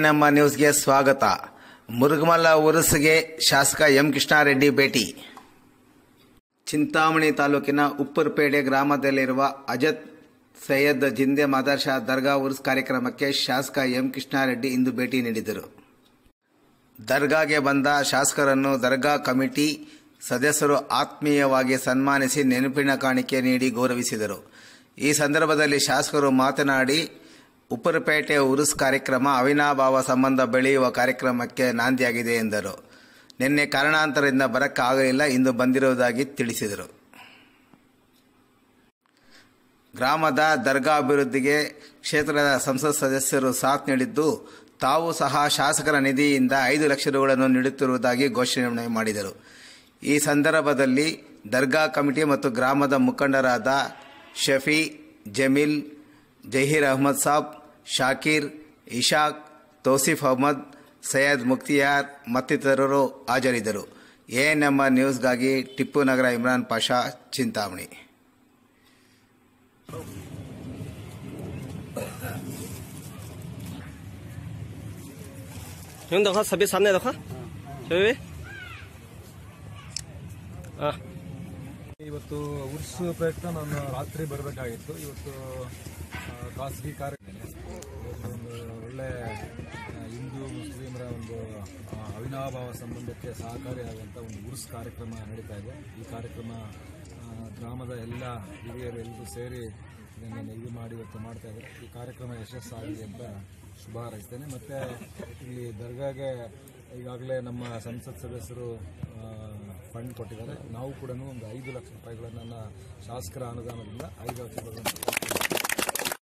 ನಮ್ಮ ನ್ಯೂಸ್ಗೆ ಸ್ವಾಗತ. ಮುರುಗಮಲ್ಲ ಉರುಸ್ಗೆ ಶಾಸಕ ಎಂ ಕೃಷ್ಣಾರೆಡ್ಡಿ ಭೇಟಿ. ಚಿಂತಾಮಣಿ ತಾಲೂಕಿನ ಉಪ್ಪರ್ಪೇಟೆ ಗ್ರಾಮದಲ್ಲಿರುವ ಅಜತ್ ಸೈಯದ್ ಜಿಂದೆ ಮದರ್ಸಾ ದರ್ಗಾ ಉರ್ಸ್ ಕಾರ್ಯಕ್ರಮಕ್ಕೆ ಶಾಸಕ ಎಂ ಕೃಷ್ಣಾರೆಡ್ಡಿ ಇಂದು ಭೇಟಿ ನೀಡಿದರು. ದರ್ಗಾಗೆ ಬಂದ ಶಾಸಕರನ್ನು ದರ್ಗಾ ಕಮಿಟಿ ಸದಸ್ಯರು ಆತ್ಮೀಯವಾಗಿ ಸನ್ಮಾನಿಸಿ ನೆನಪಿನ ಕಾಣಿಕೆ ನೀಡಿ ಗೌರವಿಸಿದರು. ಈ ಸಂದರ್ಭದಲ್ಲಿ ಶಾಸಕರು ಮಾತನಾಡಿ, ಉಪ್ಪರಪೇಟೆ ಉರುಸ್ ಕಾರ್ಯಕ್ರಮ ಅವಿನಾಭಾವ ಸಂಬಂಧ ಬೆಳೆಯುವ ಕಾರ್ಯಕ್ರಮಕ್ಕೆ ನಾಂದಿಯಾಗಿದೆ ಎಂದರು. ನಿನ್ನೆ ಕಾರಣಾಂತರದಿಂದ ಬರಕ್ಕಾಗಲಿಲ್ಲ, ಇಂದು ಬಂದಿರುವುದಾಗಿ ತಿಳಿಸಿದರು. ಗ್ರಾಮದ ದರ್ಗಾ ಅಭಿವೃದ್ಧಿಗೆ ಕ್ಷೇತ್ರದ ಸಂಸತ್ ಸದಸ್ಯರು ಸಾಥ್ ನೀಡಿದ್ದು, ತಾವು ಸಹ ಶಾಸಕರ ನಿಧಿಯಿಂದ 5 ಲಕ್ಷ ರುಗಳನ್ನು ನೀಡುತ್ತಿರುವುದಾಗಿ ಘೋಷಣೆ ಮಾಡಿದರು. ಈ ಸಂದರ್ಭದಲ್ಲಿ ದರ್ಗಾ ಕಮಿಟಿ ಮತ್ತು ಗ್ರಾಮದ ಮುಖಂಡರಾದ ಶಫಿ, ಜಮೀಲ್, ಜಹೀರ್ ಅಹಮದ್ ಸಾಬ್, ಶಾಕೀರ್, ಇಶಾಕ್, ತೌಸಿಫ್ ಅಹಮದ್, ಸೈಯದ್ ಮುಕ್ತಿಯಾರ್ ಮತ್ತಿತರರು ಹಾಜರಿದ್ದರು. ನಮ್ಮ ನ್ಯೂಸ್ಗಾಗಿ ಟಿಪ್ಪು ನಗರ ಇಮ್ರಾನ್ ಪಾಷಾ, ಚಿಂತಾಮಣಿ. ಇವತ್ತು ಉರ್ಸ್ ಪ್ರಯುಕ್ತ ನಾನು ರಾತ್ರಿ ಬರಬೇಕಾಗಿತ್ತು. ಇವತ್ತು ಖಾಸಗಿ ಕಾರ್ಯಕ್ರಮ ಒಂದು ಒಳ್ಳೆ ಹಿಂದೂ ಮುಸ್ಲಿಮರ ಒಂದು ಅವಿನಾಭಾವ ಸಂಬಂಧಕ್ಕೆ ಸಹಕಾರಿಯಾಗುವಂಥ ಒಂದು ಉರ್ಸ್ ಕಾರ್ಯಕ್ರಮ ನಡೀತಾ ಇದೆ. ಈ ಕಾರ್ಯಕ್ರಮ ಗ್ರಾಮದ ಎಲ್ಲ ಹಿರಿಯರು ಎಲ್ಲರೂ ಸೇರಿ ಇದನ್ನು ಇದು ಮಾಡಿ ಇವತ್ತು ಮಾಡ್ತಾ ಇದ್ದಾರೆ. ಈ ಕಾರ್ಯಕ್ರಮ ಯಶಸ್ಸಾಗಲಿ ಅಂತ ಶುಭ ಹಾರೈಸ್ತೇನೆ. ಮತ್ತು ಇಲ್ಲಿ ದರ್ಗಾಗೆ ಈಗಾಗಲೇ ನಮ್ಮ ಸಂಸತ್ ಸದಸ್ಯರು ಫಂಡ್ ಕೊಟ್ಟಿದ್ದಾರೆ. ನಾವು ಕೂಡ ಒಂದು 5 ಲಕ್ಷ ರೂಪಾಯಿಗಳನ್ನು ನನ್ನ ಶಾಸಕರ ಅನುದಾನದಿಂದ 5 ಲಕ್ಷ ರೂಪಾಯಿಗಳನ್ನು